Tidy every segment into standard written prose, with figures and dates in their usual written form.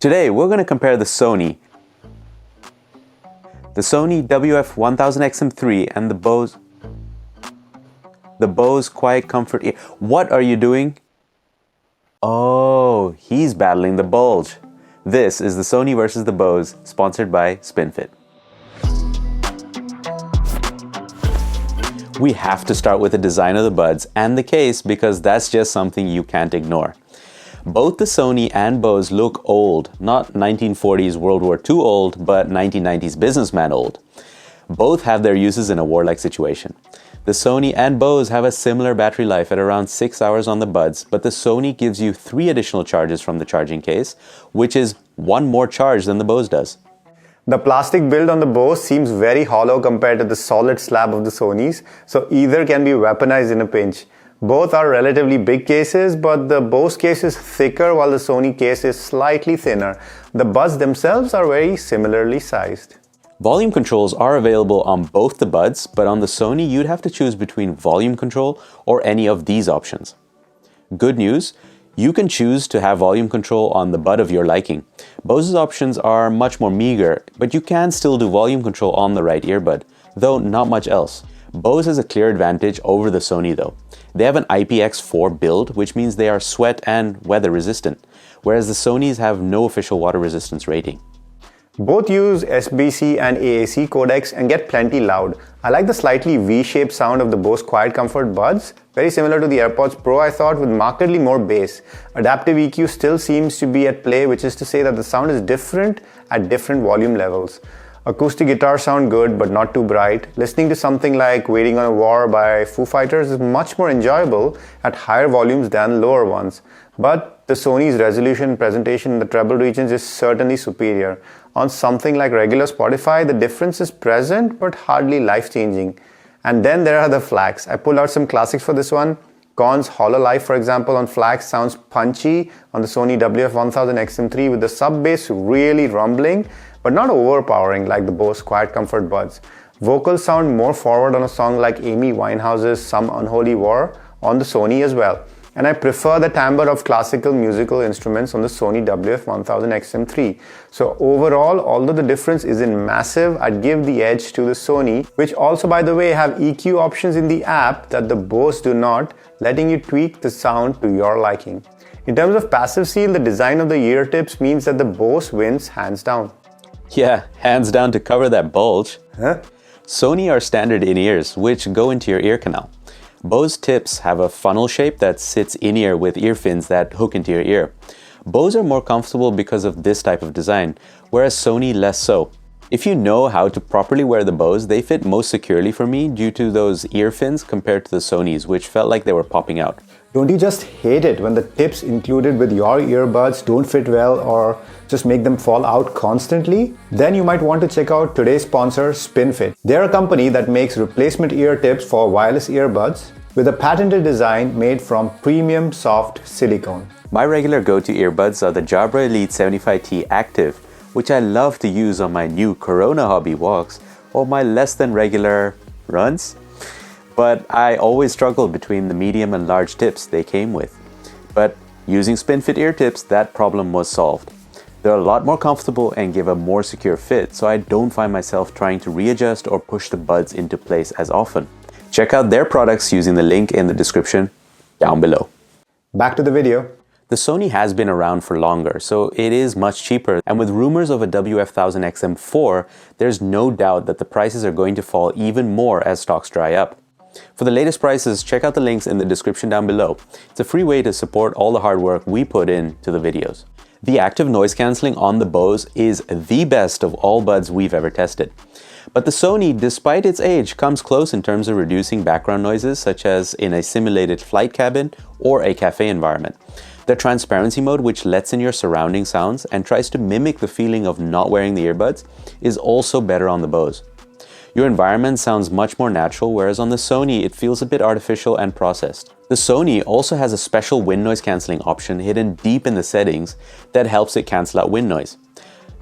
Today we're going to compare the Sony WF-1000XM3 and the Bose QuietComfort. What are you doing? Oh, he's battling the bulge. This is the Sony versus the Bose, sponsored by SpinFit. We have to start with the design of the buds and the case because that's just something you can't ignore. Both the Sony and Bose look old, not 1940s World War II old, but 1990s businessman old. Both have their uses in a warlike situation. The Sony and Bose have a similar battery life at around 6 hours on the buds, but the Sony gives you 3 additional charges from the charging case, which is 1 more charge than the Bose does. The plastic build on the Bose seems very hollow compared to the solid slab of the Sonys, so either can be weaponized in a pinch. Both are relatively big cases, but the Bose case is thicker while the Sony case is slightly thinner. The buds themselves are very similarly sized. Volume controls are available on both the buds, but on the Sony you'd have to choose between volume control or any of these options. Good news, you can choose to have volume control on the bud of your liking. Bose's options are much more meager, but you can still do volume control on the right earbud, though not much else. Bose has a clear advantage over the Sony though. They have an IPX4 build, which means they are sweat and weather resistant, whereas the Sonys have no official water resistance rating. Both use SBC and AAC codecs and get plenty loud. I like the slightly V-shaped sound of the Bose QuietComfort buds, very similar to the AirPods Pro I thought, with markedly more bass. Adaptive EQ still seems to be at play, which is to say that the sound is different at different volume levels. Acoustic guitars sound good but not too bright. Listening to something like Waiting on a War by Foo Fighters is much more enjoyable at higher volumes than lower ones. But the Sony's resolution and presentation in the treble regions is certainly superior. On something like regular Spotify, the difference is present but hardly life-changing. And then there are the FLACs. I pulled out some classics for this one. Korn's Hollow Life, for example, on FLAC sounds punchy on the Sony WF-1000XM3 with the sub-bass really rumbling, but not overpowering like the Bose QuietComfort buds. Vocals sound more forward on a song like Amy Winehouse's Some Unholy War on the Sony as well. And I prefer the timbre of classical musical instruments on the Sony WF-1000XM3. So overall, although the difference isn't massive, I'd give the edge to the Sony, which also, by the way, have EQ options in the app that the Bose do not, letting you tweak the sound to your liking. In terms of passive seal, the design of the ear tips means that the Bose wins hands down. Yeah, hands down to cover that bulge. Huh? Sony are standard in-ears, which go into your ear canal. Bose tips have a funnel shape that sits in-ear with ear fins that hook into your ear. Bose are more comfortable because of this type of design, whereas Sony less so. If you know how to properly wear the Bose, they fit most securely for me due to those ear fins compared to the Sonys, which felt like they were popping out. Don't you just hate it when the tips included with your earbuds don't fit well or just make them fall out constantly? Then you might want to check out today's sponsor, SpinFit. They're a company that makes replacement ear tips for wireless earbuds with a patented design made from premium soft silicone. My regular go-to earbuds are the Jabra Elite 75T Active, which I love to use on my new Corona hobby walks or my less than regular runs. But I always struggled between the medium and large tips they came with. But using SpinFit ear tips, that problem was solved. They're a lot more comfortable and give a more secure fit, so I don't find myself trying to readjust or push the buds into place as often. Check out their products using the link in the description down below. Back to the video. The Sony has been around for longer, so it is much cheaper, and with rumors of a WF-1000XM4, there's no doubt that the prices are going to fall even more as stocks dry up. For the latest prices, check out the links in the description down below. It's a free way to support all the hard work we put into the videos. The active noise cancelling on the Bose is the best of all buds we've ever tested. But the Sony, despite its age, comes close in terms of reducing background noises, such as in a simulated flight cabin or a cafe environment. The transparency mode, which lets in your surrounding sounds and tries to mimic the feeling of not wearing the earbuds, is also better on the Bose. Your environment sounds much more natural, whereas on the Sony it feels a bit artificial and processed. The Sony also has a special wind noise cancelling option hidden deep in the settings that helps it cancel out wind noise.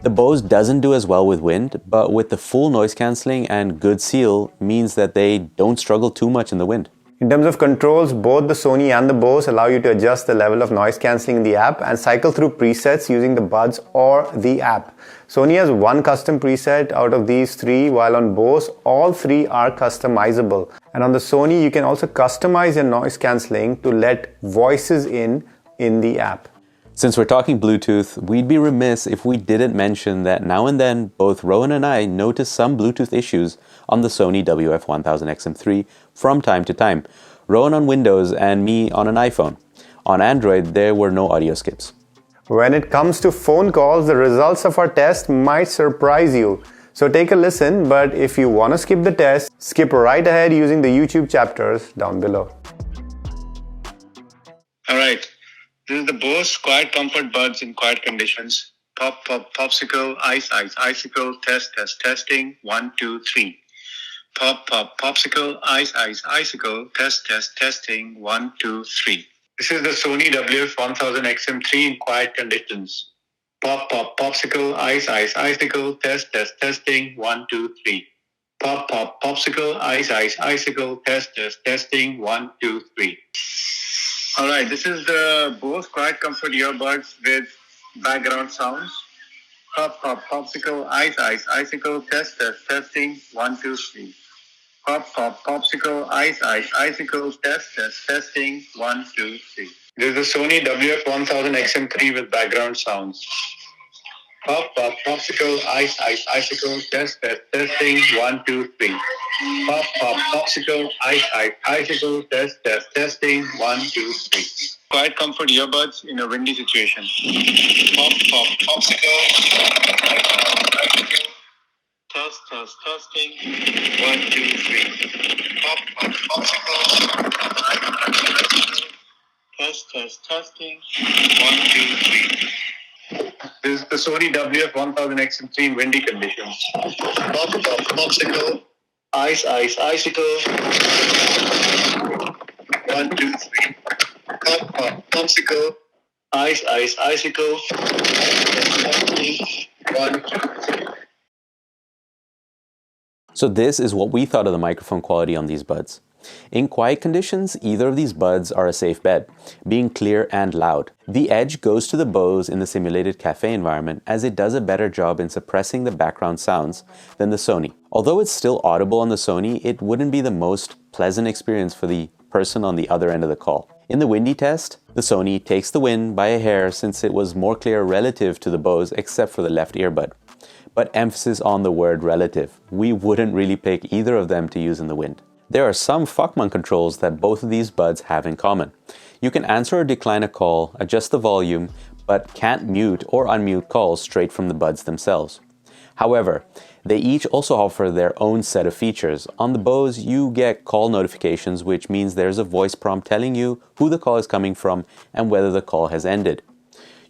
The Bose doesn't do as well with wind, but with the full noise cancelling and good seal means that they don't struggle too much in the wind. In terms of controls, both the Sony and the Bose allow you to adjust the level of noise cancelling in the app and cycle through presets using the buds or the app. Sony has one custom preset out of these three, while on Bose, all three are customizable. And on the Sony, you can also customize your noise cancelling to let voices in the app. Since we're talking Bluetooth, we'd be remiss if we didn't mention that now and then both Rowan and I notice some Bluetooth issues on the Sony WF-1000XM3 from time to time. Rowan on Windows and me on an iPhone. On Android, there were no audio skips. When it comes to phone calls, the results of our test might surprise you. So take a listen, but if you want to skip the test, skip right ahead using the YouTube chapters down below. Alright, this is the Bose QuietComfort buds in quiet conditions. Pop, pop, popsicle, ice, ice, icicle, test, test, testing, 1, 2, 3. Pop, pop, popsicle, ice, ice, icicle, test, test, testing, 1, 2, 3. This is the Sony WF-1000XM3 in quiet conditions. Pop, pop, popsicle, ice, ice, icicle, test, test, testing, 1, 2, 3. Pop, pop, popsicle, ice, ice, icicle, test, test, testing, 1, 2, 3. Alright, this is the Bose QuietComfort earbuds with background sounds. Pop, pop, popsicle, ice, ice, icicle, test, test, testing, 1, 2, 3. Pop, pop, popsicle, ice, ice, icicle, test, test, testing, 1, 2, 3. This is the Sony WF-1000XM3 with background sounds. Pop, pop, popsicle, ice, ice, icicle, test, test, testing, 1, 2, 3. Pop, pop, popsicle, ice, ice, icicle, test, test, testing, 1, 2, 3. QuietComfort earbuds in a windy situation. Pop, pop, popsicle, icicle, test, test, testing, 1, 2, 3. Pop, pop, popsicle, test, test, testing, 1, 2, 3. This is the Sony WF-1000XM3 in windy conditions. Pop, pop, popsicle, ice, ice, icicle, 1, 2, 3. Pop, pop, popsicle, ice, ice, icicle, 1, 2, 3. So this is what we thought of the microphone quality on these buds. In quiet conditions, either of these buds are a safe bet, being clear and loud. The edge goes to the Bose in the simulated cafe environment, as it does a better job in suppressing the background sounds than the Sony. Although it's still audible on the Sony, it wouldn't be the most pleasant experience for the person on the other end of the call. In the windy test, the Sony takes the win by a hair since it was more clear relative to the Bose except for the left earbud. But emphasis on the word relative. We wouldn't really pick either of them to use in the wind. There are some Fuckman controls that both of these buds have in common. You can answer or decline a call, adjust the volume, but can't mute or unmute calls straight from the buds themselves. However, they each also offer their own set of features. On the Bose, you get call notifications, which means there's a voice prompt telling you who the call is coming from and whether the call has ended.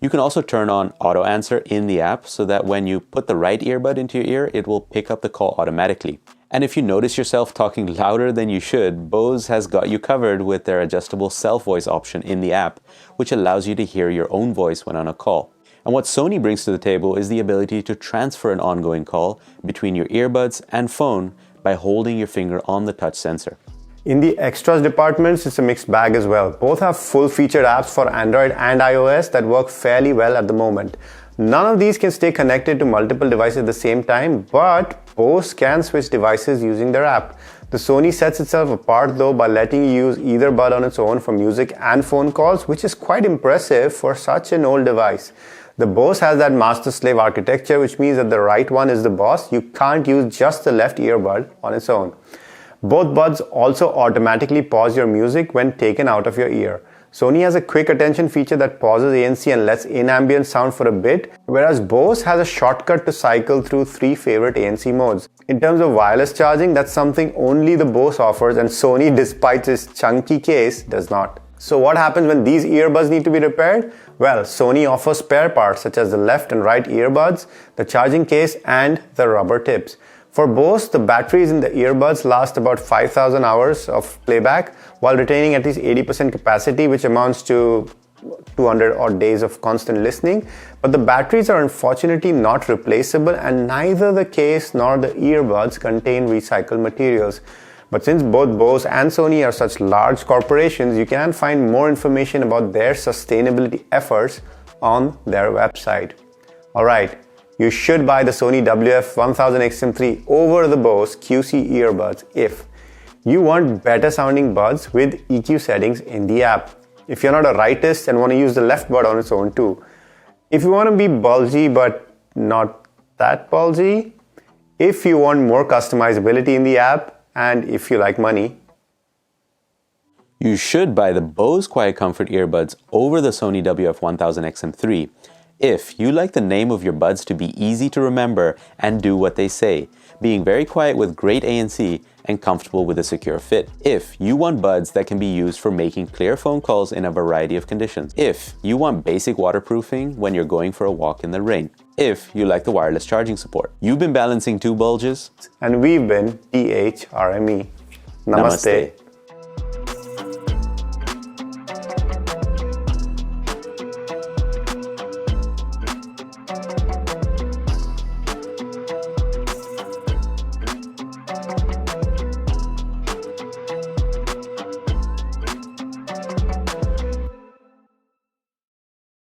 You can also turn on auto answer in the app so that when you put the right earbud into your ear, it will pick up the call automatically. And if you notice yourself talking louder than you should, Bose has got you covered with their adjustable self-voice option in the app, which allows you to hear your own voice when on a call. And what Sony brings to the table is the ability to transfer an ongoing call between your earbuds and phone by holding your finger on the touch sensor. In the extras departments, it's a mixed bag as well. Both have full-featured apps for Android and iOS that work fairly well at the moment. None of these can stay connected to multiple devices at the same time, but Bose can switch devices using their app. The Sony sets itself apart though by letting you use either bud on its own for music and phone calls, which is quite impressive for such an old device. The Bose has that master-slave architecture, which means that the right one is the boss. You can't use just the left earbud on its own. Both buds also automatically pause your music when taken out of your ear. Sony has a quick attention feature that pauses ANC and lets in-ambient sound for a bit, whereas Bose has a shortcut to cycle through 3 favorite ANC modes. In terms of wireless charging, that's something only the Bose offers, and Sony, despite its chunky case, does not. So what happens when these earbuds need to be repaired? Well, Sony offers spare parts such as the left and right earbuds, the charging case, and the rubber tips. For Bose, the batteries in the earbuds last about 5,000 hours of playback while retaining at least 80% capacity, which amounts to 200 odd days of constant listening. But the batteries are unfortunately not replaceable, and neither the case nor the earbuds contain recycled materials. But since both Bose and Sony are such large corporations, you can find more information about their sustainability efforts on their website. Alright, you should buy the Sony WF-1000XM3 over the Bose QC earbuds if you want better sounding buds with EQ settings in the app. If you're not a rightist and want to use the left bud on its own too. If you want to be bulgy but not that bulgy. If you want more customizability in the app. And if you like money. You should buy the Bose QuietComfort earbuds over the Sony WF-1000XM3 if you like the name of your buds to be easy to remember and do what they say, being very quiet with great ANC and comfortable with a secure fit. If you want buds that can be used for making clear phone calls in a variety of conditions. If you want basic waterproofing when you're going for a walk in the rain. If you like the wireless charging support. You've been balancing two bulges. And we've been THRME. Namaste.